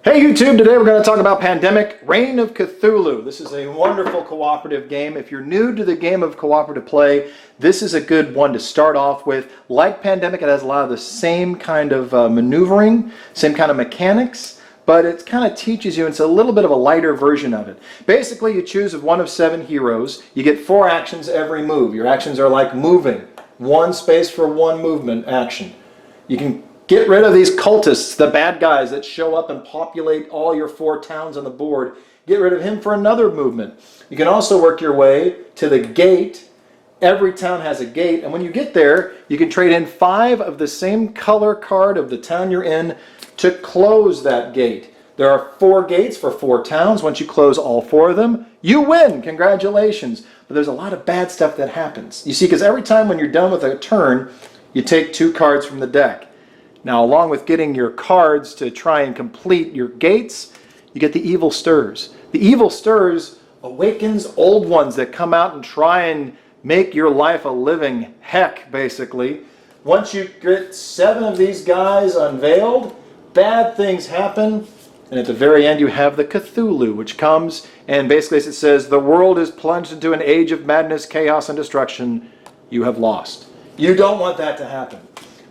Hey YouTube, today we're going to talk about Pandemic Reign of Cthulhu. This is a wonderful cooperative game. If you're new to the game of cooperative play, this is a good one to start off with. Like Pandemic, it has a lot of the same kind of maneuvering, same kind of mechanics, but it kind of teaches you, it's a little bit of a lighter version of it. Basically, you choose one of 7 heroes. You get 4 actions every move. Your actions are like moving. 1 space for 1 movement action. You can get rid of these cultists, the bad guys that show up and populate all your 4 towns on the board. Get rid of him for another movement. You can also work your way to the gate. Every town has a gate, and when you get there, you can trade in 5 of the same color card of the town you're in to close that gate. There are 4 gates for 4 towns. Once you close all 4 of them, you win. Congratulations. But there's a lot of bad stuff that happens. You see, because every time when you're done with a turn, you take 2 cards from the deck. Now, along with getting your cards to try and complete your gates, you get the evil stirs. The evil stirs awakens old ones that come out and try and make your life a living heck, basically. Once you get 7 of these guys unveiled, bad things happen, and at the very end you have the Cthulhu, which comes and basically it says, the world is plunged into an age of madness, chaos, and destruction. You have lost. You don't want that to happen.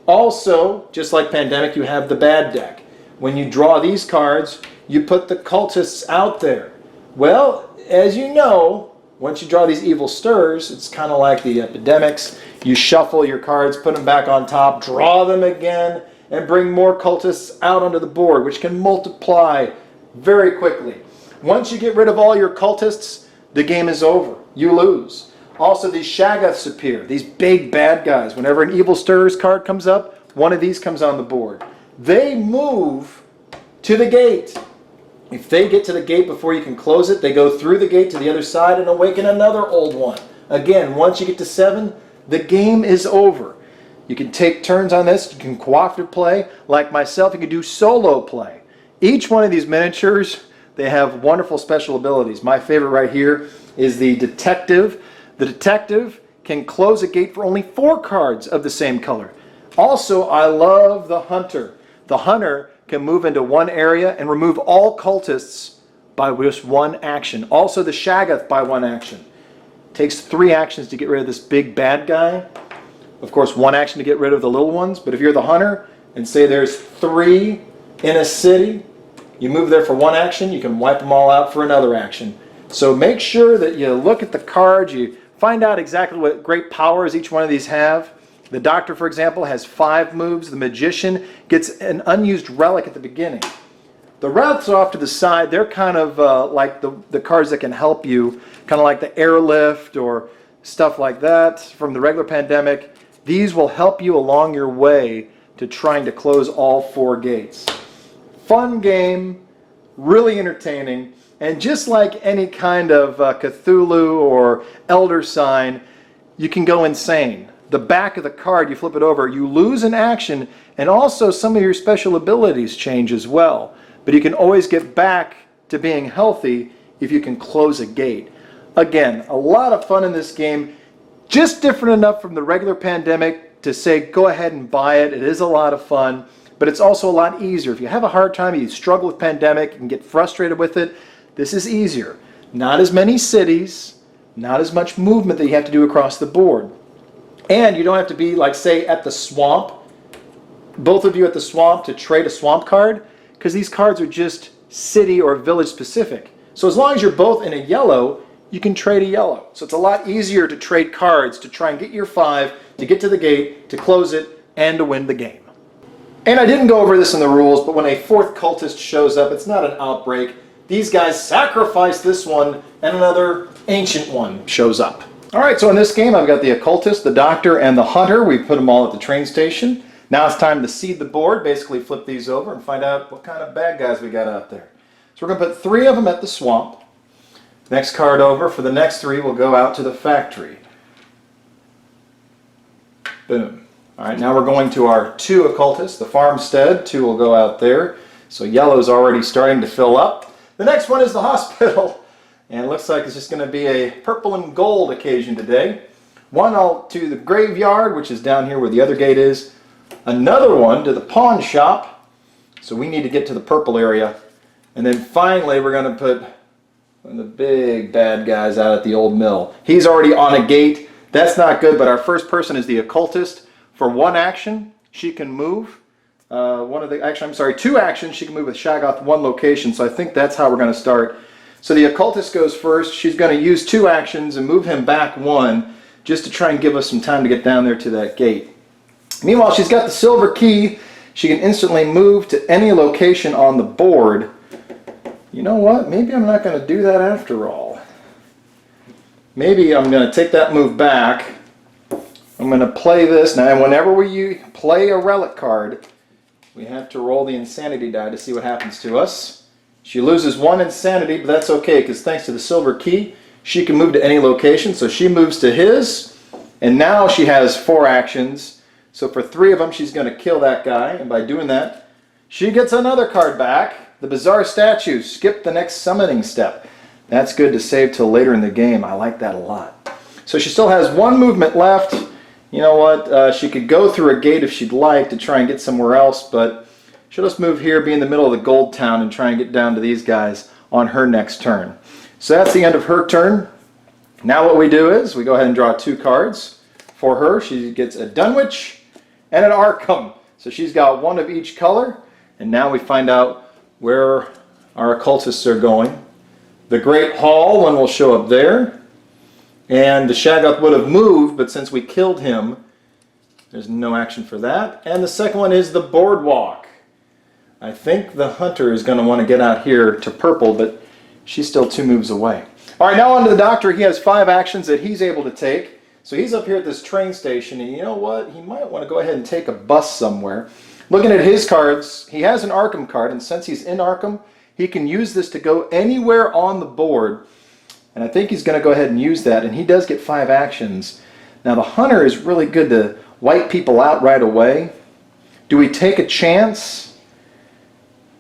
Also, just like Pandemic, you have the bad deck. When you draw these cards, you put the cultists out there. Well, as you know, once you draw these evil stirs, it's kind of like the epidemics. You shuffle your cards, put them back on top, draw them again, and bring more cultists out onto the board, which can multiply very quickly. Once you get rid of all your cultists, the game is over. You lose. Also, these Shaggoths appear, these big bad guys. Whenever an Evil Stirs card comes up, one of these comes on the board. They move to the gate. If they get to the gate before you can close it, they go through the gate to the other side and awaken another old one. Again, once you get to 7, the game is over. You can take turns on this. You can cooperative play. Like myself, you can do solo play. Each one of these miniatures, they have wonderful special abilities. My favorite right here is the Detective. The Detective can close a gate for only 4 cards of the same color. Also, I love the Hunter. The Hunter can move into one area and remove all cultists by just 1 action. Also, the Shaggoth by 1 action. It takes 3 actions to get rid of this big bad guy. Of course, 1 action to get rid of the little ones. But if you're the Hunter and say there's 3 in a city, you move there for 1 action, you can wipe them all out for another action. So make sure that you look at the cards, you find out exactly what great powers each one of these have. The Doctor, for example, has 5 moves. The Magician gets an unused relic at the beginning. The relics off to the side, they're kind of like the cards that can help you, kind of like the Airlift or stuff like that from the regular Pandemic. These will help you along your way to trying to close all 4 gates. Fun game, really entertaining. And just like any kind of Cthulhu or Elder Sign, you can go insane. The back of the card, you flip it over, you lose an action, and also some of your special abilities change as well. But you can always get back to being healthy if you can close a gate. Again, a lot of fun in this game. Just different enough from the regular Pandemic to say go ahead and buy it. It is a lot of fun, but it's also a lot easier. If you have a hard time, you struggle with Pandemic, and get frustrated with it, this is easier. Not as many cities, not as much movement that you have to do across the board. And you don't have to be, like, say, at the swamp, both of you at the swamp to trade a swamp card, because these cards are just city or village specific. So as long as you're both in a yellow, you can trade a yellow. So it's a lot easier to trade cards to try and get your 5, to get to the gate, to close it, and to win the game. And I didn't go over this in the rules, but when a 4th cultist shows up, it's not an outbreak. These guys sacrifice this one, and another ancient one shows up. Alright, so in this game I've got the Occultist, the Doctor, and the Hunter. We put them all at the train station. Now it's time to seed the board, basically flip these over and find out what kind of bad guys we got out there. So we're going to put 3 of them at the swamp. Next card over, for the next 3 will go out to the factory. Boom. Alright, now we're going to our 2 Occultists, the farmstead. 2 will go out there. So yellow's already starting to fill up. The next one is the hospital, and it looks like it's just going to be a purple and gold occasion today. 1 to the graveyard, which is down here where the other gate is. Another one to the pawn shop, so we need to get to the purple area. And then finally, we're going to put one of the big bad guys out at the old mill. He's already on a gate. That's not good, but our first person is the occultist. For one action, she can move. Two actions, she can move with Shaggoth one location. So I think that's how we're going to start. So the occultist goes first. She's going to use 2 actions and move him back 1 just to try and give us some time to get down there to that gate. Meanwhile, she's got the silver key. She can instantly move to any location on the board. You know what? Maybe I'm not going to do that after all. Maybe I'm going to take that move back. I'm going to play this. Now, whenever we play a relic card, we have to roll the insanity die to see what happens to us. She loses 1 insanity, but that's okay because thanks to the silver key, she can move to any location. So she moves to his, and now she has 4 actions. So for 3 of them, she's going to kill that guy, and by doing that, she gets another card back. The Bizarre Statue. Skip the next summoning step. That's good to save till later in the game. I like that a lot. So she still has 1 movement left. You know what? She could go through a gate if she'd like to try and get somewhere else, but she'll just move here, be in the middle of the gold town, and try and get down to these guys on her next turn. So that's the end of her turn. Now what we do is we go ahead and draw 2 cards for her. She gets a Dunwich and an Arkham. So she's got 1 of each color, and now we find out where our occultists are going. The Great Hall, one will show up there. And the Shaggoth would have moved, but since we killed him, there's no action for that. And the second one is the Boardwalk. I think the Hunter is going to want to get out here to purple, but she's still 2 moves away. All right, now on to the Doctor. He has 5 actions that he's able to take. So he's up here at this train station, and you know what? He might want to go ahead and take a bus somewhere. Looking at his cards, he has an Arkham card, and since he's in Arkham, he can use this to go anywhere on the board. And I think he's going to go ahead and use that, and he does get 5 actions. Now the Hunter is really good to wipe people out right away. Do we take a chance?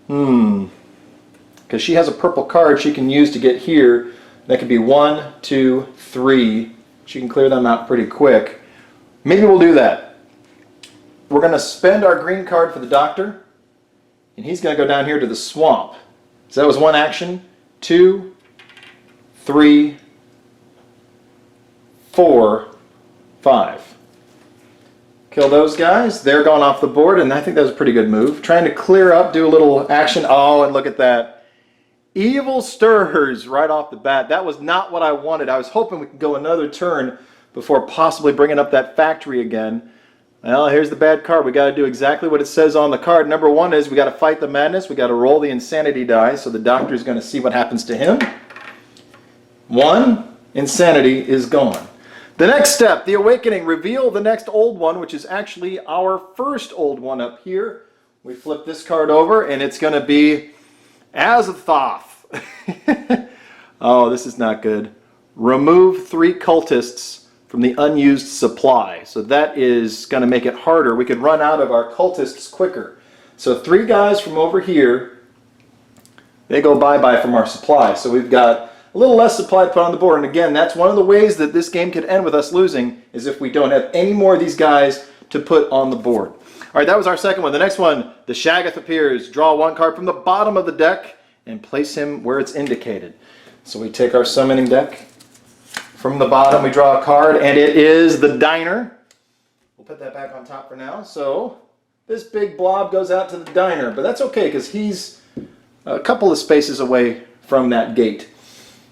Because she has a purple card she can use to get here. That could be 1, 2, 3. She can clear them out pretty quick. Maybe we'll do that. We're going to spend our green card for the Doctor, and he's going to go down here to the swamp. So that was 1 action. 2, 3, 4, 5. Kill those guys. They're gone off the board, and I think that was a pretty good move. Trying to clear up, do a little action. Oh, and look at that. Evil Stirs right off the bat. That was not what I wanted. I was hoping we could go another turn before possibly bringing up that factory again. Well, here's the bad card. We got to do exactly what it says on the card. Number 1 is we got to fight the madness. We got to roll the insanity die, so the Doctor's going to see what happens to him. 1, insanity is gone. The next step, the awakening. Reveal the next old one, which is actually our first old one up here. We flip this card over, and it's going to be Azathoth. Oh, this is not good. Remove 3 cultists from the unused supply. So that is going to make it harder. We could run out of our cultists quicker. So 3 guys from over here, they go bye-bye from our supply. So we've got a little less supply to put on the board. And again, that's one of the ways that this game could end with us losing, is if we don't have any more of these guys to put on the board. All right, that was our second one. The next one, the Shaggoth appears. Draw 1 card from the bottom of the deck and place him where it's indicated. So we take our summoning deck. From the bottom, we draw a card, and it is the Diner. We'll put that back on top for now. So this big blob goes out to the Diner, but that's okay because he's a couple of spaces away from that gate.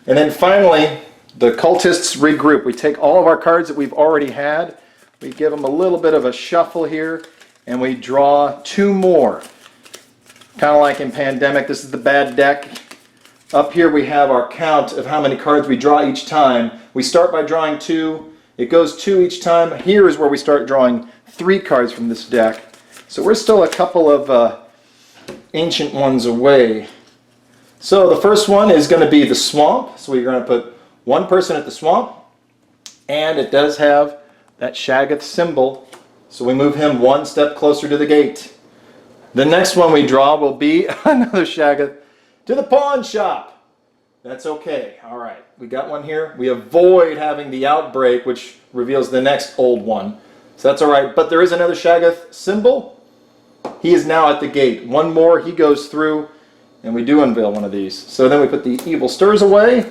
And then finally, the cultists regroup. We take all of our cards that we've already had. We give them a little bit of a shuffle here, and we draw 2 more. Kind of like in Pandemic, this is the bad deck. Up here we have our count of how many cards we draw each time. We start by drawing 2. It goes 2 each time. Here is where we start drawing 3 cards from this deck. So we're still a couple of ancient ones away. So the first one is going to be the swamp. So we're going to put 1 person at the swamp. And it does have that Shaggoth symbol. So we move him 1 step closer to the gate. The next one we draw will be another Shaggoth to the pawn shop. That's okay. All right, we got one here. We avoid having the outbreak, which reveals the next old one. So that's all right. But there is another Shaggoth symbol. He is now at the gate. 1 more, he goes through. And we do unveil one of these. So then we put the evil stirs away.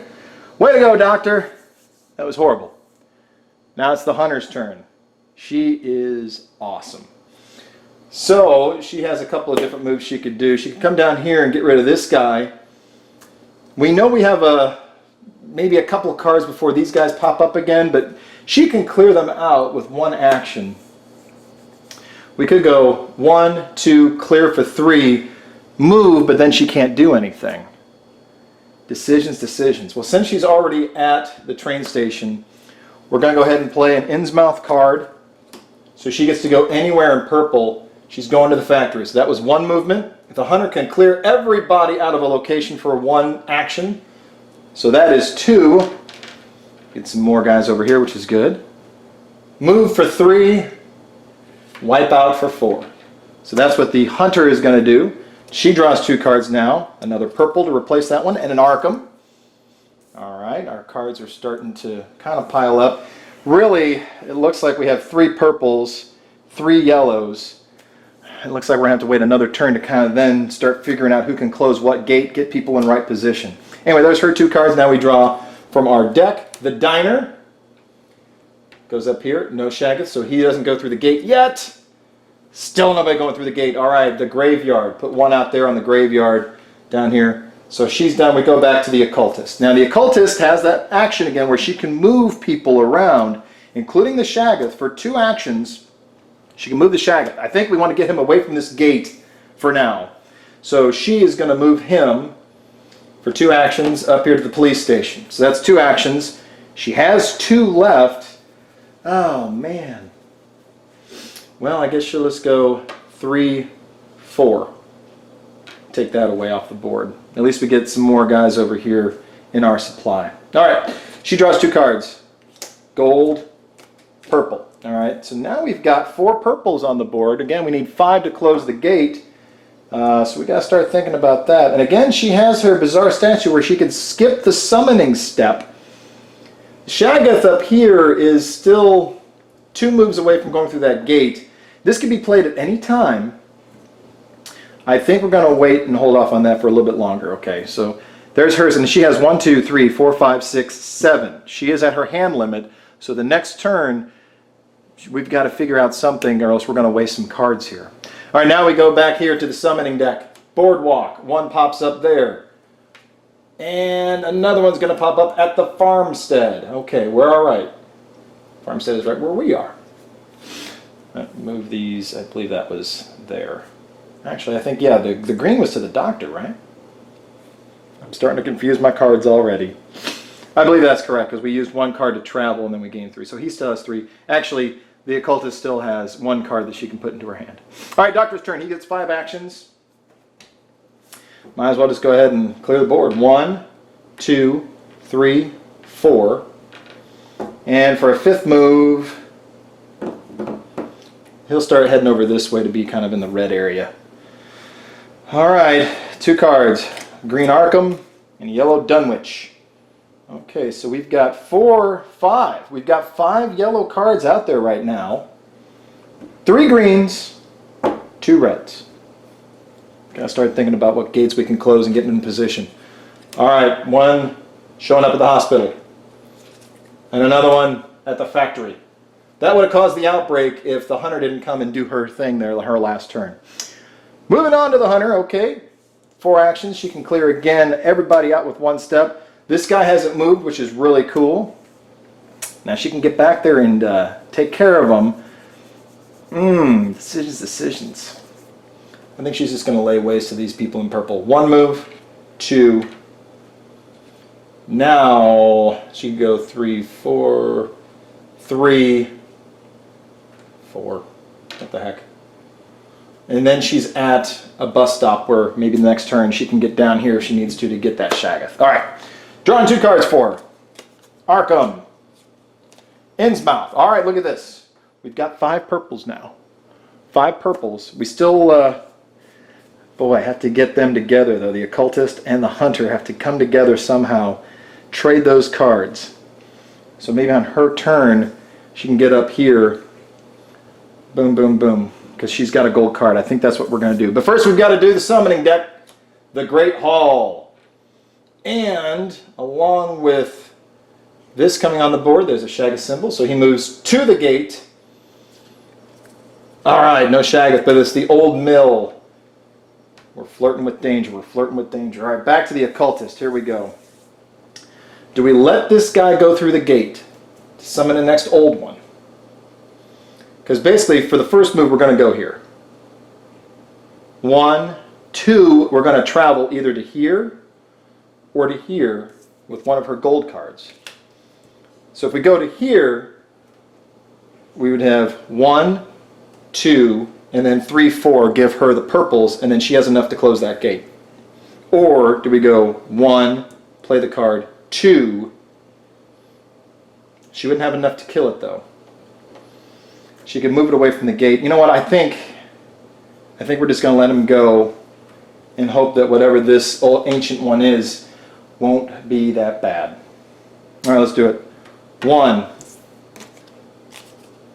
Way to go, Doctor. That was horrible. Now it's the hunter's turn. She is awesome. So she has a couple of different moves she could do. She could come down here and get rid of this guy. We know we have maybe a couple of cards before these guys pop up again, but she can clear them out with one action. We could go 1, 2, clear for 3, move, but then she can't do anything. Decisions, decisions. Well, since she's already at the train station, we're going to go ahead and play an Innsmouth card. So she gets to go anywhere in purple. She's going to the factory. So that was one movement. If the hunter can clear everybody out of a location for one action, so that is 2. Get some more guys over here, which is good. Move for 3. Wipe out for 4. So that's what the hunter is going to do. She draws 2 cards now. Another purple to replace that one, and an Arkham. All right, our cards are starting to kind of pile up. Really, it looks like we have 3 purples, 3 yellows. It looks like we're going to have to wait another turn to kind of then start figuring out who can close what gate, get people in right position. Anyway, there's her 2 cards. Now we draw from our deck. The Diner goes up here. No Shaggoth, so he doesn't go through the gate yet. Still nobody going through the gate. All right, the Graveyard. Put 1 out there on the Graveyard down here. So she's done. We go back to the Occultist. Now the Occultist has that action again where she can move people around, including the Shaggoth, for 2 actions. She can move the Shaggoth. I think we want to get him away from this gate for now. So she is going to move him for 2 actions up here to the police station. So that's 2 actions. She has 2 left. Oh, man. Well, I guess let's go 3, 4. Take that away off the board. At least we get some more guys over here in our supply. All right, she draws 2 cards. Gold, purple. All right, so now we've got 4 purples on the board. Again, we need 5 to close the gate. So we got to start thinking about that. And again, she has her bizarre statue where she could skip the summoning step. Shaggoth up here is still 2 moves away from going through that gate. This can be played at any time. I think we're going to wait and hold off on that for a little bit longer. Okay, so there's hers, and she has 1, 2, 3, 4, 5, 6, 7. She is at her hand limit, so the next turn we've got to figure out something or else we're going to waste some cards here. All right, now we go back here to the summoning deck. Boardwalk. 1 pops up there. And another one's going to pop up at the farmstead. Okay, we're all right. Farmstead is right where we are. Move these. I believe that was there. Actually, I think, yeah, the green was to the doctor, right? I'm starting to confuse my cards already. I believe that's correct, because we used 1 card to travel, and then we gained 3. So he still has 3. Actually, the Occultist still has 1 card that she can put into her hand. All right, Doctor's turn. He gets 5 actions. Might as well just go ahead and clear the board. 1, 2, 3, 4. And for a 5th move, he'll start heading over this way to be kind of in the red area. All right, 2 cards. Green Arkham and yellow Dunwich. Okay, so we've got 4, 5. We've got 5 yellow cards out there right now. 3 greens, 2 reds. Gotta start thinking about what gates we can close and get in position. All right, 1 showing up at the hospital. And another one at the factory. That would have caused the outbreak if the hunter didn't come and do her thing there, her last turn. Moving on to the hunter, okay. 4 actions. She can clear again everybody out with 1 step. This guy hasn't moved, which is really cool. Now she can get back there and take care of them. Decisions. I think she's just going to lay waste to these people in purple. 1 move, 2. Now she can go 3, 4, 3, 4. What the heck? And then she's at a bus stop where maybe the next turn she can get down here if she needs to get that Shaggoth. All right. Drawing 2 cards for her. Arkham. Innsmouth. All right, look at this. We've got 5 purples now. 5 purples. We still, boy, have to get them together, though. The Occultist and the Hunter have to come together somehow. Trade those cards. So maybe on her turn, she can get up here. Boom, boom, boom. Because she's got a gold card. I think that's what we're going to do. But first, we've got to do the summoning deck. the Great Hall. And along with this coming on the board, there's a Shaggoth symbol, so he moves to the gate. All right, no Shaggoth, but it's the old mill. We're flirting with danger. We're flirting with danger. All right, back to the occultist. Here we go. Do we let this guy go through the gate to summon the next old one? Because basically, for the first move, we're going to go here. 1, 2, we're going to travel either to here or to here with one of her gold cards. So if we go to here, we would have 1, 2, and then 3, 4, give her the purples, and then she has enough to close that gate. Or do we go 1, play the card, 2, she wouldn't have enough to kill it though. She could move it away from the gate. You know what, I think we're just going to let him go and hope that whatever this old ancient one is won't be that bad. All right, let's do it. 1,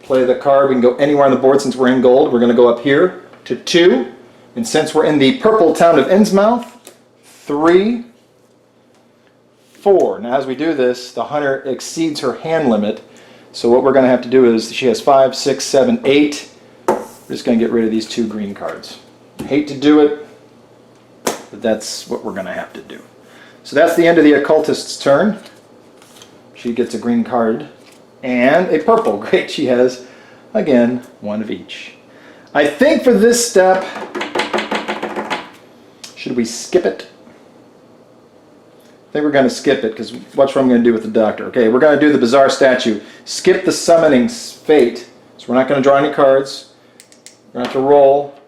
play the card. We can go anywhere on the board since we're in gold. We're going to go up here to 2. And since we're in the purple town of Innsmouth, 3, 4. Now as we do this, the hunter exceeds her hand limit. So what we're going to have to do is, she has 5, 6, 7, 8. We're just going to get rid of these 2 green cards. Hate to do it, but that's what we're going to have to do. So that's the end of the occultist's turn. She gets a green card and a purple. Great, she has, again, 1 of each. I think for this step, should we skip it? I think we're going to skip it, because watch what I'm going to do with the doctor. Okay, we're going to do the bizarre statue. Skip the summoning's fate. So we're not going to draw any cards. We're going to have to roll.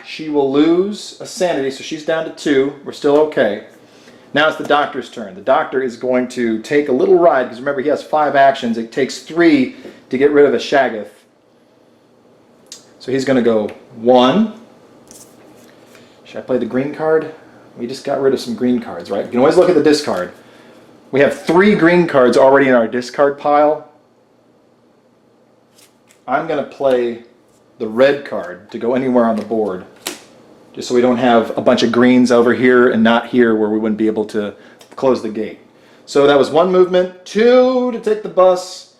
She will lose a sanity, so she's down to 2. We're still okay. Now it's the doctor's turn. The doctor is going to take a little ride, because remember he has 5 actions. It takes 3 to get rid of a Shaggoth. So he's going to go 1. Should I play the green card? We just got rid of some green cards, right? You can always look at the discard. We have 3 green cards already in our discard pile. I'm going to play the red card to go anywhere on the board, just so we don't have a bunch of greens over here and not here where we wouldn't be able to close the gate. So that was 1 movement. 2 to take the bus.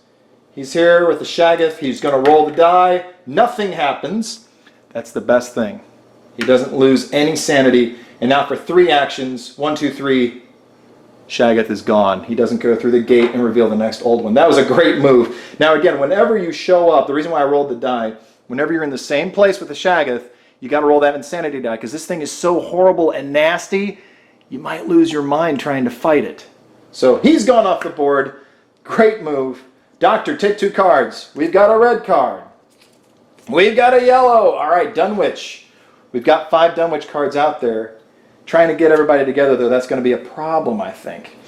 He's here with the Shaggoth. He's going to roll the die. Nothing happens. That's the best thing. He doesn't lose any sanity. And now for 3 actions, 1, 2, 3, Shaggoth is gone. He doesn't go through the gate and reveal the next old one. That was a great move. Now again, whenever you show up, the reason why I rolled the die, whenever you're in the same place with the Shaggoth, you got to roll that insanity die, because this thing is so horrible and nasty, you might lose your mind trying to fight it. So he's gone off the board. Great move. Doctor, take 2 cards. We've got a red card. We've got a yellow. All right, Dunwich. We've got 5 Dunwich cards out there. Trying to get everybody together, though, that's going to be a problem, I think.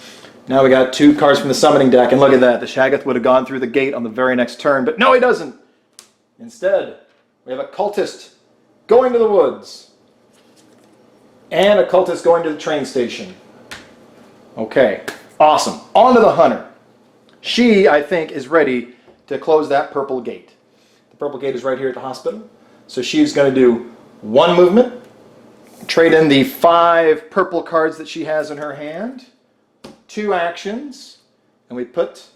Now we got 2 cards from the summoning deck, and look at that. The Shaggoth would have gone through the gate on the very next turn, but no, he doesn't. Instead, we have a cultist going to the woods and a cultist going to the train station. Okay, awesome. On to the hunter. She, I think, is ready to close that purple gate. The purple gate is right here at the hospital. So she's going to do 1 movement. Trade in the 5 purple cards that she has in her hand. 2 actions. And we put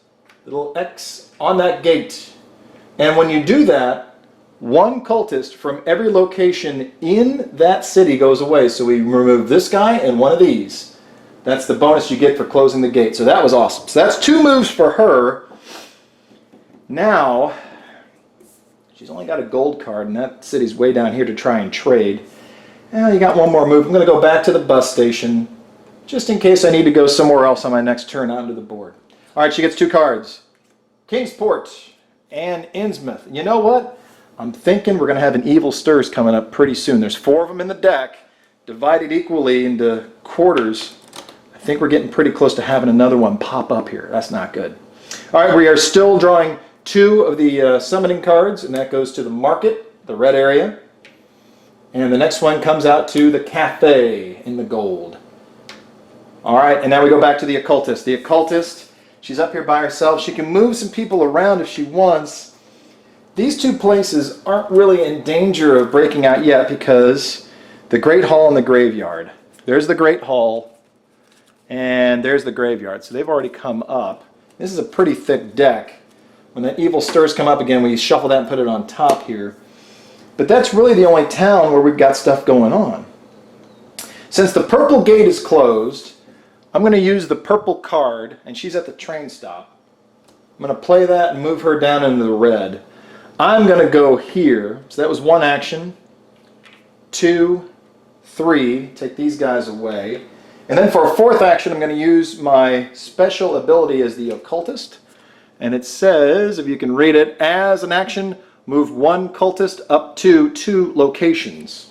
the little X on that gate. And when you do that, 1 cultist from every location in that city goes away. So we remove this guy and 1 of these. That's the bonus you get for closing the gate. So that was awesome. So that's 2 moves for her. Now, she's only got a gold card, and that city's way down here to try and trade. Well, you got 1 more move. I'm going to go back to the bus station, just in case I need to go somewhere else on my next turn onto the board. All right, she gets 2 cards. Kingsport and Innsmouth. You know what? I'm thinking we're going to have an Evil Stirs coming up pretty soon. There's 4 of them in the deck, divided equally into quarters. I think we're getting pretty close to having another one pop up here. That's not good. All right, we are still drawing 2 of the summoning cards, and that goes to the market, the red area. And the next one comes out to the cafe in the gold. All right, and now we go back to the occultist. The occultist, she's up here by herself. She can move some people around if she wants. These 2 places aren't really in danger of breaking out yet, because the Great Hall and the graveyard. There's the Great Hall, and there's the graveyard. So they've already come up. This is a pretty thick deck. When the evil stirs come up again, we shuffle that and put it on top here. But that's really the only town where we've got stuff going on. Since the purple gate is closed, I'm going to use the purple card, and she's at the train stop. I'm going to play that and move her down into the red. I'm going to go here. So that was one action. 2, 3. Take these guys away. And then for a fourth action, I'm going to use my special ability as the occultist. And it says, if you can read it, as an action, move one cultist up to 2 locations.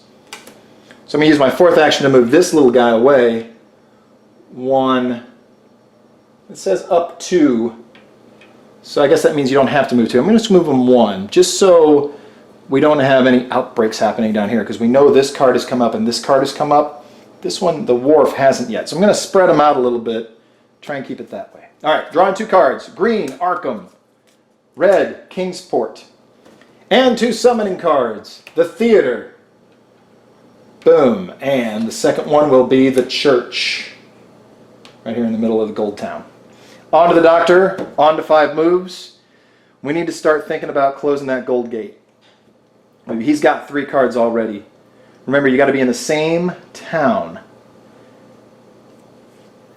So I'm going to use my fourth action to move this little guy away. 1. It says up 2. So I guess that means you don't have to move 2. I'm going to just move them 1, just so we don't have any outbreaks happening down here, because we know this card has come up and this card has come up. This one, the wharf, hasn't yet. So I'm going to spread them out a little bit, try and keep it that way. All right, drawing 2 cards. Green, Arkham. Red, Kingsport. And 2 summoning cards. The Theater. Boom. And the second one will be the Church. Right here in the middle of the Gold Town. On to the Doctor. On to 5 moves. We need to start thinking about closing that gold gate. He's got 3 cards already. Remember, you got to be in the same town.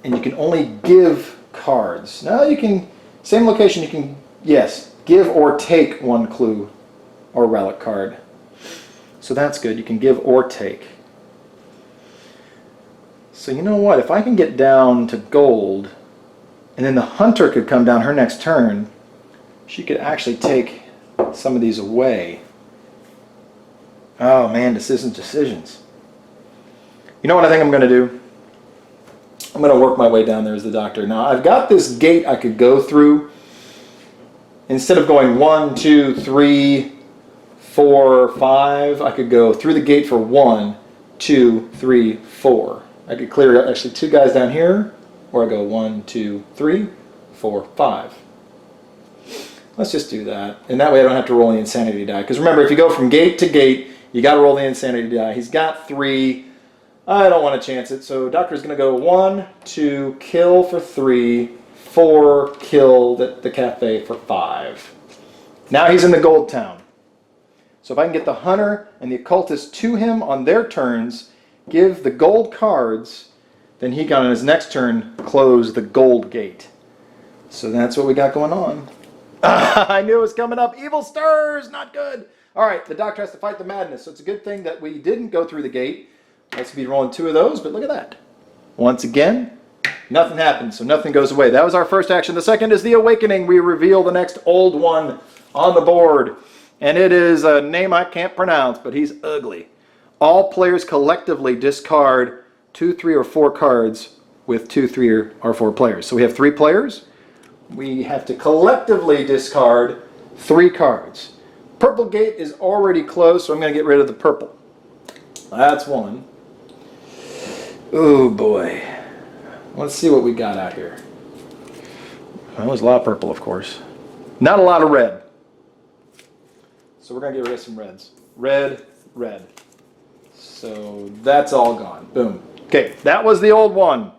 And you can only give cards. Now you can, same location, you can, yes, give or take 1 clue or relic card. So that's good. You can give or take. So you know what? If I can get down to gold, and then the hunter could come down her next turn, she could actually take some of these away. Oh man, decisions. You know what I think I'm going to do? I'm going to work my way down there as the Doctor. Now I've got this gate I could go through. Instead of going 1, 2, 3, 4, 5, I could go through the gate for 1, 2, 3, 4. I could clear actually 2 guys down here, or I go 1, 2, 3, 4, 5. Let's just do that. And that way I don't have to roll the insanity die. Because remember, if you go from gate to gate, you got to roll the insanity die. He's got 3. I don't want to chance it. So Doctor's going to go 1, 2, kill for 3, 4, kill the cafe for 5. Now he's in the Gold Town. So if I can get the hunter and the occultist to him on their turns, give the gold cards, then he can on his next turn close the gold gate. So that's what we got going on. I knew it was coming up. Evil stirs, not good. All right, the Doctor has to fight the madness. So it's a good thing that we didn't go through the gate. Let's be rolling 2 of those, but look at that. Once again, nothing happens, so nothing goes away. That was our first action. The second is the Awakening. We reveal the next old one on the board. And it is a name I can't pronounce, but he's ugly. All players collectively discard 2, 3, or 4 cards with 2, 3, or 4 players. So we have 3 players. We have to collectively discard 3 cards. Purple gate is already closed, so I'm going to get rid of the purple. That's 1. Oh boy. Let's see what we got out here. Well, there's a lot of purple, of course. Not a lot of red. So we're going to get rid of some reds. Red, red. So that's all gone. Boom. Okay, that was the old one.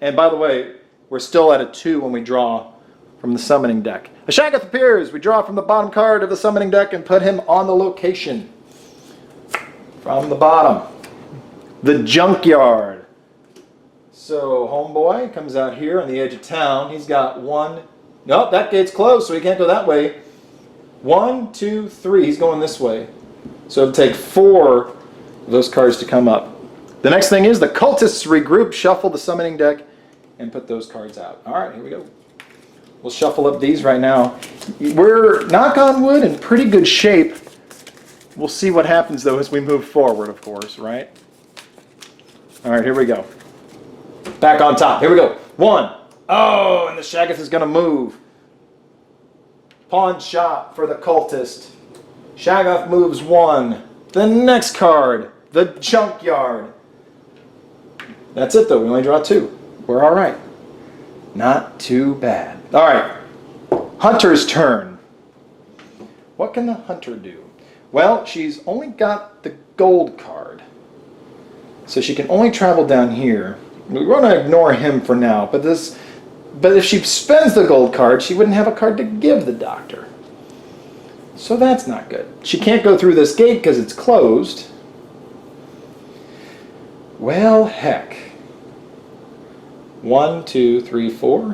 And by the way, we're still at a 2 when we draw from the summoning deck. A Shaggoth appears. We draw from the bottom card of the summoning deck and put him on the location. From the bottom. The Junkyard. So homeboy comes out here on the edge of town. He's got 1. Nope, that gate's closed, so he can't go that way. 1, 2, 3. He's going this way. So it'll take 4 of those cards to come up. The next thing is the cultists regroup, shuffle the summoning deck, and put those cards out. All right, here we go. We'll shuffle up these right now. We're, knock on wood, in pretty good shape. We'll see what happens, though, as we move forward, of course, right? All right, here we go. Back on top. Here we go. 1. Oh, and the Shaggoth is going to move. Pawn shot for the cultist. Shaggoth moves 1. The next card, the Junkyard. That's it, though. We only draw 2. We're all right. Not too bad. All right. Hunter's turn. What can the hunter do? Well, she's only got the gold card. So she can only travel down here. We're going to ignore him for now, but if she spends the gold card, she wouldn't have a card to give the doctor. So that's not good. She can't go through this gate because it's closed. Well, heck. 1, 2, 3, 4.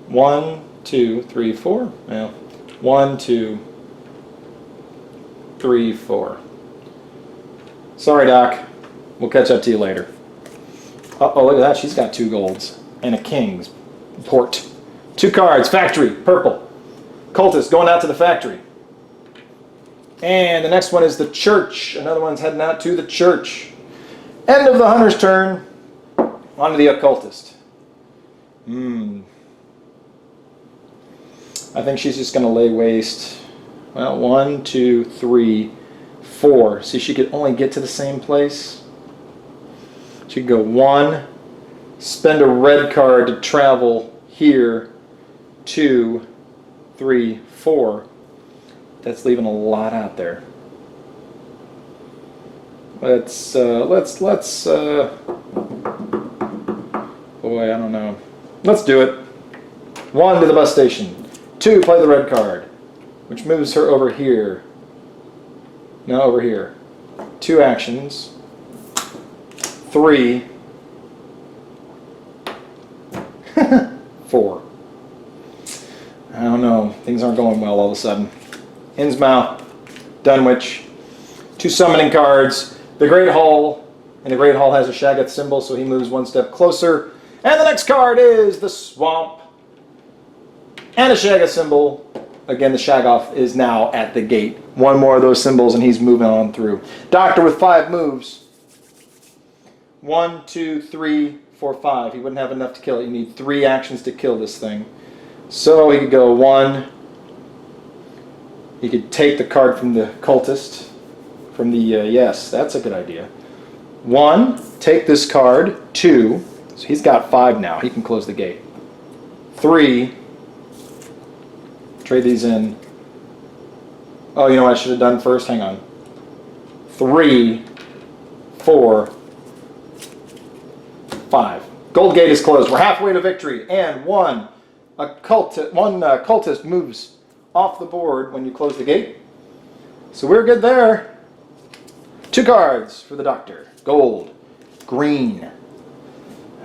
1, 2, 3, 4. Well, 1, 2, 3, 4. Sorry, Doc. We'll catch up to you later. Uh-oh, look at that. She's got 2 golds and a king's port. 2 cards. Factory. Purple. Cultist going out to the factory. And the next one is the church. Another one's heading out to the church. End of the hunter's turn. On to the occultist. I think she's just going to lay waste. Well, 1, 2, 3, 4. See, she could only get to the same place. She could go 1, spend a red card to travel here, 2, 3, 4. That's leaving a lot out there. Let's boy, I don't know. Let's do it. 1 to the bus station. 2, play the red card, which moves her over here. No, over here. 2 actions. 3. 4. I don't know. Things aren't going well all of a sudden. Innsmouth, Dunwich. 2 summoning cards. The Great Hall. And the Great Hall has a Shaggoth symbol, so he moves 1 step closer. And the next card is the Swamp. And a Shaggoth symbol. Again, the Shaggoth is now at the gate. 1 more of those symbols and he's moving on through. Doctor with 5 moves. 1, 2, 3, 4, 5. He wouldn't have enough to kill it. You need 3 actions to kill this thing. So he could go 1. He could take the card from the cultist. From the, yes, that's a good idea. 1, take this card. 2, so he's got 5 now. He can close the gate. 3, trade these in. Oh, you know what I should have done first? Hang on. 3, 4, 5. Gold gate is closed. We're halfway to victory. And one cultist moves off the board when you close the gate. So we're good there. 2 cards for the doctor. Gold. Green.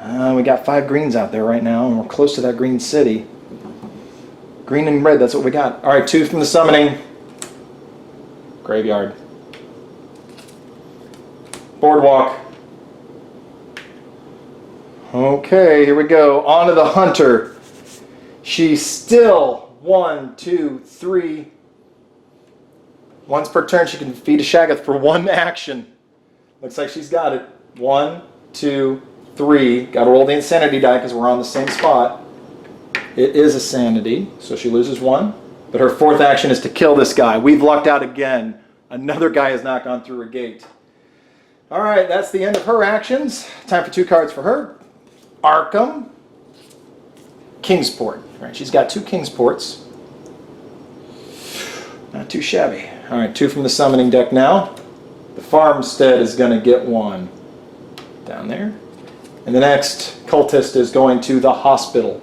We got 5 greens out there right now, and we're close to that green city. Green and red, that's what we got. All right, 2 from the summoning. Graveyard. Boardwalk. Okay, here we go. On to the hunter. She's still 1, 2, 3. Once per turn, she can feed a Shaggoth for 1 action. Looks like she's got it. 1, 2, 3. Got to roll the insanity die because we're on the same spot. It is a sanity, so she loses 1. But her 4th action is to kill this guy. We've lucked out again. Another guy has not gone through a gate. All right, that's the end of her actions. Time for 2 cards for her. Arkham. Kingsport. All right, she's got 2 Kingsports. Not too shabby. All right, 2 from the summoning deck now. The farmstead is going to get 1 down there. And the next cultist is going to the hospital,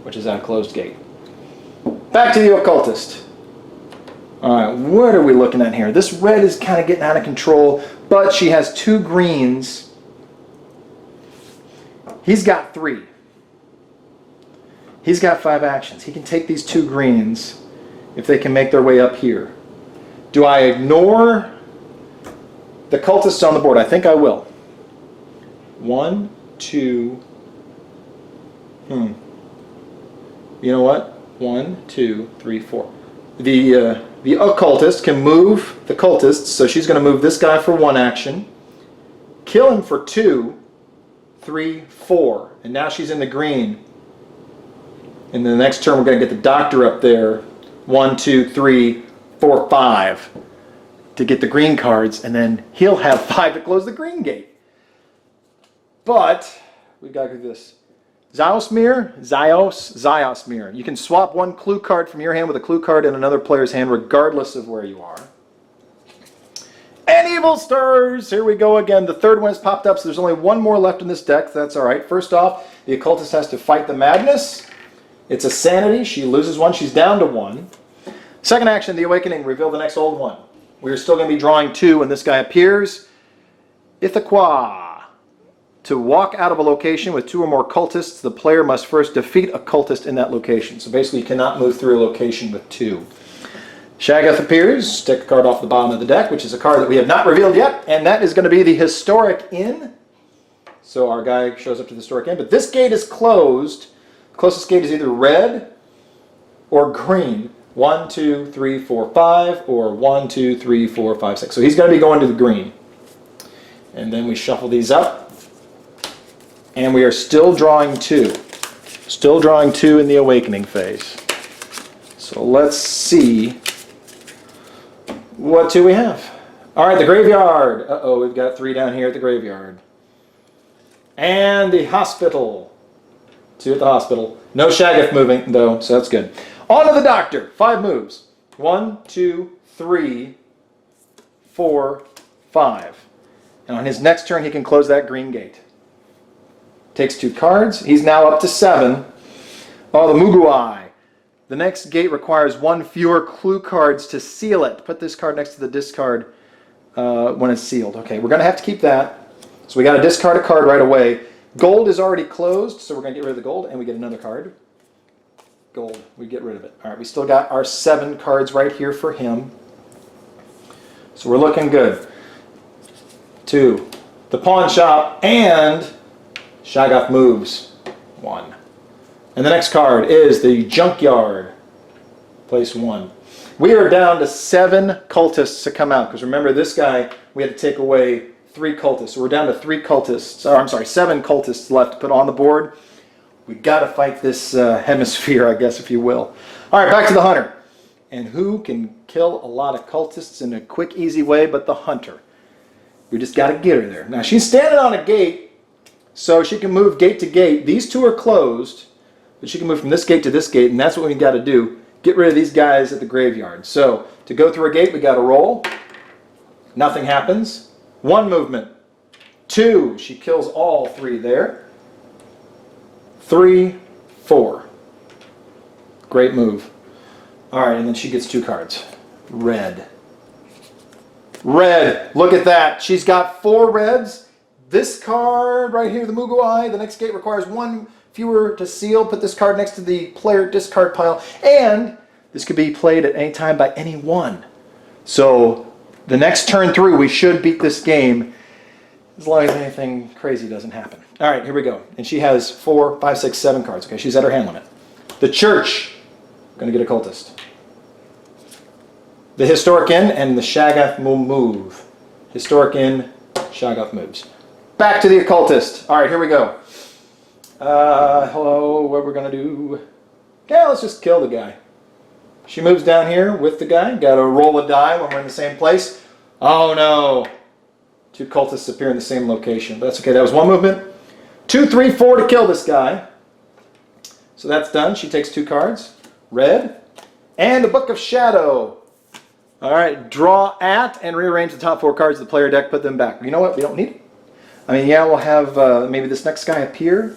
which is at a closed gate. Back to the occultist. All right, what are we looking at here? This red is kind of getting out of control, but she has 2 greens. He's got 3. He's got 5 actions. He can take these 2 greens if they can make their way up here. Do I ignore the cultists on the board? I think I will. 1, 2. You know what? 1, 2, 3, 4. The occultist can move the cultists, so she's going to move this guy for 1 action, kill him for 2, 3, 4, and now she's in the green. And the next turn we're going to get the doctor up there. 1, 2, 3, 4, 5 to get the green cards, and then he'll have 5 to close the green gate. But we've got to do this. Ziosmere. You can swap 1 clue card from your hand with a clue card in another player's hand regardless of where you are. And Evil Stirs! Here we go again. The third one has popped up, so there's only one more left in this deck. That's all right. First off, the occultist has to fight the madness. It's a sanity. She loses one. She's down to one. Second action, the awakening. Reveal the next old one. We're still going to be drawing two when this guy appears. Ithaqua. To walk out of a location with two or more cultists, the player must first defeat a cultist in that location. So basically, you cannot move through a location with two. Shaggoth appears. Take a card off the bottom of the deck, which is a card that we have not revealed yet, and that is going to be the Historic Inn. So our guy shows up to the Historic Inn, but this gate is closed. The closest gate is either red or green. 1, 2, 3, 4, 5, or 1, 2, 3, 4, 5, 6. So he's going to be going to the green. And then we shuffle these up. And we are still drawing two. Still drawing two in the awakening phase. So let's see what two we have. All right, the graveyard. Uh-oh, we've got three down here at the graveyard. And the hospital. Two at the hospital. No Shaggoth moving, though, so that's good. On to the doctor. 5 moves. 1, 2, 3, 4, 5. And on his next turn, he can close that green gate. Takes 2 cards. He's now up to 7. Oh, the Muguai. The next gate requires 1 fewer clue cards to seal it. Put this card next to the discard when it's sealed. Okay, we're going to have to keep that. So we got to discard a card right away. Gold is already closed, so we're going to get rid of the gold, and we get another card. Gold, we get rid of it. All right, we still got our 7 cards right here for him. So we're looking good. 2, the pawn shop, and Shaggoth moves. 1. And the next card is the junkyard. Place 1. We are down to 7 cultists to come out, because remember this guy, we had to take away 3 cultists. So we're down to 3 cultists, or I'm sorry, 7 cultists left to put on the board. We got to fight this hemisphere, I guess, if you will. All right, back to the hunter. And who can kill a lot of cultists in a quick, easy way but the hunter? We just got to get her there. Now, she's standing on a gate, so she can move gate to gate. These 2 are closed, but she can move from this gate to this gate, and that's what we got to do. Get rid of these guys at the graveyard. So, to go through a gate, we got to roll. Nothing happens. 1 movement. 2, she kills all 3 there. 3, 4. Great move. All right, and then she gets 2 cards. Red. Red. Look at that. She's got 4 reds. This card right here, the Muguai, the next gate requires 1 fewer to seal. Put this card next to the player discard pile. And this could be played at any time by anyone. So the next turn through, we should beat this game as long as anything crazy doesn't happen. All right, here we go. And she has 4, 5, 6, 7 cards. Okay, she's at her hand limit. The church, going to get a cultist. The Historic Inn and the Shaggoth will move. Historic Inn, Shaggoth moves. Back to the occultist. All right, here we go. Hello, what we're going to do? Yeah, let's just kill the guy. She moves down here with the guy. Got to roll a die when we're in the same place. Oh, no. 2 cultists appear in the same location. But that's okay. That was 1 movement. 2, 3, 4 to kill this guy. So that's done. She takes 2 cards. Red. And the Book of Shadow. All right. Draw at and rearrange the top 4 cards of the player deck. Put them back. You know what? We don't need it. I mean, yeah, we'll have maybe this next guy appear.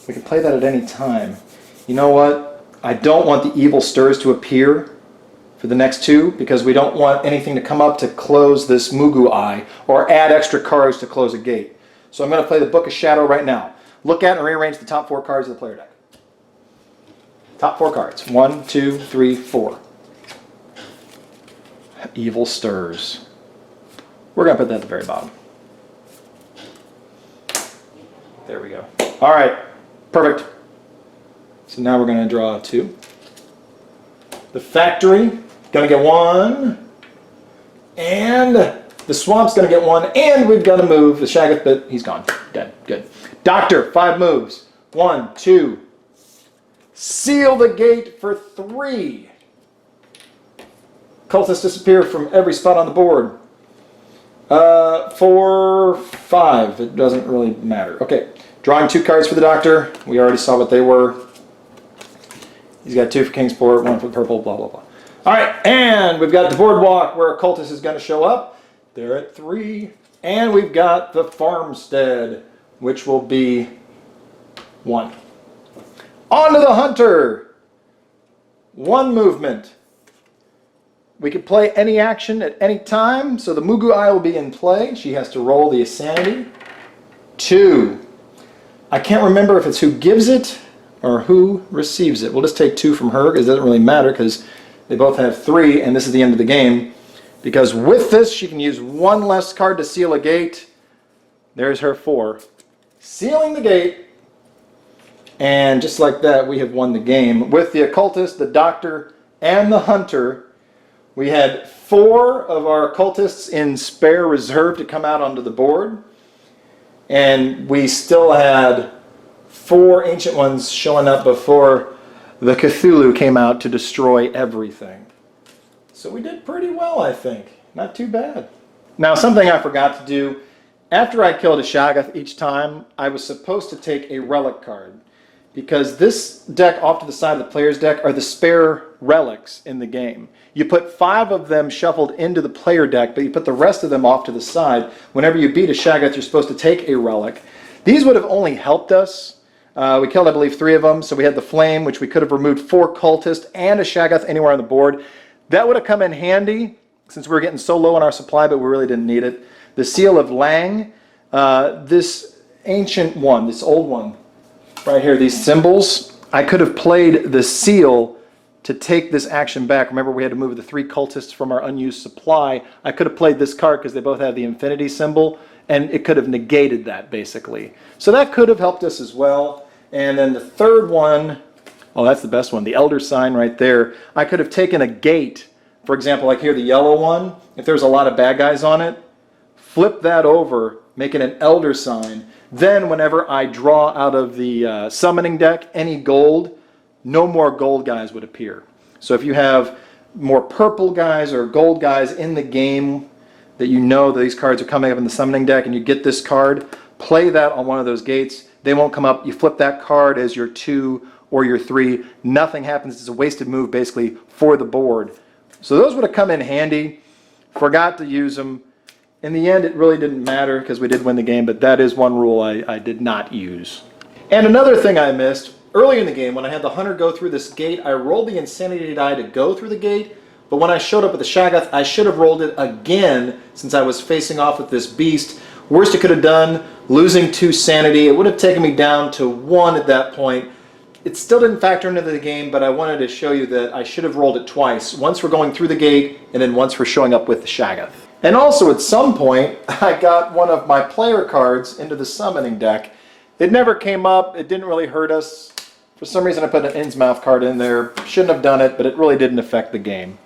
We can play that at any time. You know what? I don't want the Evil Stirs to appear for the next 2 because we don't want anything to come up to close this Muguai or add extra cards to close a gate. So I'm going to play the Book of Shadow right now. Look at and rearrange the top 4 cards of the player deck. Top 4 cards. 1, 2, 3, 4. Evil Stirs. We're going to put that at the very bottom. There we go. All right. Perfect. So now we're going to draw 2. The factory, going to get 1. And the swamp's going to get 1. And we've got to move the Shaggoth, but he's gone. Dead. Good. Doctor, 5 moves. 1, 2. Seal the gate for 3. Cultists disappear from every spot on the board. 4, 5. It doesn't really matter. Okay. Drawing 2 cards for the doctor. We already saw what they were. He's got 2 for Kingsport, 1 for purple, blah, blah, blah. All right, and we've got the boardwalk where a cultist is going to show up. They're at 3. And we've got the farmstead, which will be 1. On to the hunter. 1 movement. We can play any action at any time, so the Mugu Eye will be in play. She has to roll the sanity. 2. I can't remember if it's who gives it or who receives it. We'll just take 2 from her because it doesn't really matter because they both have 3 and this is the end of the game. Because with this, she can use 1 less card to seal a gate. There's her 4. Sealing the gate. And just like that, we have won the game. With the occultist, the doctor, and the hunter, we had 4 of our occultists in spare reserve to come out onto the board. And we still had 4 ancient ones showing up before the Cthulhu came out to destroy everything. So we did pretty well, I think. Not too bad. Now, something I forgot to do. After I killed a Shoggoth each time, I was supposed to take a relic card. Because this deck off to the side of the player's deck are the spare relics in the game. You put 5 of them shuffled into the player deck, but you put the rest of them off to the side. Whenever you beat a Shoggoth, you're supposed to take a relic. These would have only helped us. We killed, I believe, 3 of them, so we had the Flame, which we could have removed 4 cultists and a Shoggoth anywhere on the board. That would have come in handy, since we were getting so low on our supply, but we really didn't need it. The Seal of Lang, this ancient one, this old one, right here, these symbols, I could have played the seal to take this action back. Remember, we had to move the 3 cultists from our unused supply. I could have played this card because they both have the infinity symbol, and it could have negated that, basically. So that could have helped us as well. And then the third one, oh, that's the best one, the Elder Sign right there. I could have taken a gate, for example, like here, the yellow one. If there's a lot of bad guys on it, flip that over, make it an Elder Sign. Then whenever I draw out of the summoning deck any gold, no more gold guys would appear. So if you have more purple guys or gold guys in the game that you know that these cards are coming up in the summoning deck and you get this card, play that on one of those gates. They won't come up. You flip that card as your 2 or your 3. Nothing happens. It's a wasted move basically for the board. So those would have come in handy. Forgot to use them. In the end, it really didn't matter because we did win the game, but that is one rule I did not use. And another thing I missed, early in the game when I had the hunter go through this gate, I rolled the insanity die to go through the gate, but when I showed up with the Shoggoth, I should have rolled it again since I was facing off with this beast. Worst it could have done, losing 2 sanity. It would have taken me down to 1 at that point. It still didn't factor into the game, but I wanted to show you that I should have rolled it twice. Once for going through the gate, and then once for showing up with the Shoggoth. And also at some point, I got one of my player cards into the summoning deck. It never came up. It didn't really hurt us. For some reason I put an Innsmouth card in there. Shouldn't have done it, but it really didn't affect the game.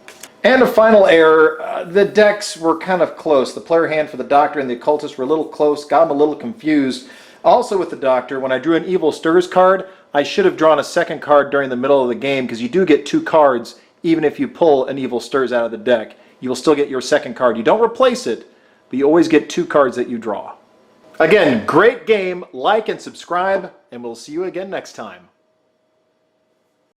And a final error, the decks were kind of close. The player hand for the Doctor and the Occultist were a little close, got them a little confused. Also with the Doctor, when I drew an Evil Stirs card, I should have drawn a second card during the middle of the game because you do get 2 cards even if you pull an Evil Stirs out of the deck. You will still get your second card. You don't replace it, but you always get 2 cards that you draw. Again, great game. Like and subscribe, and we'll see you again next time.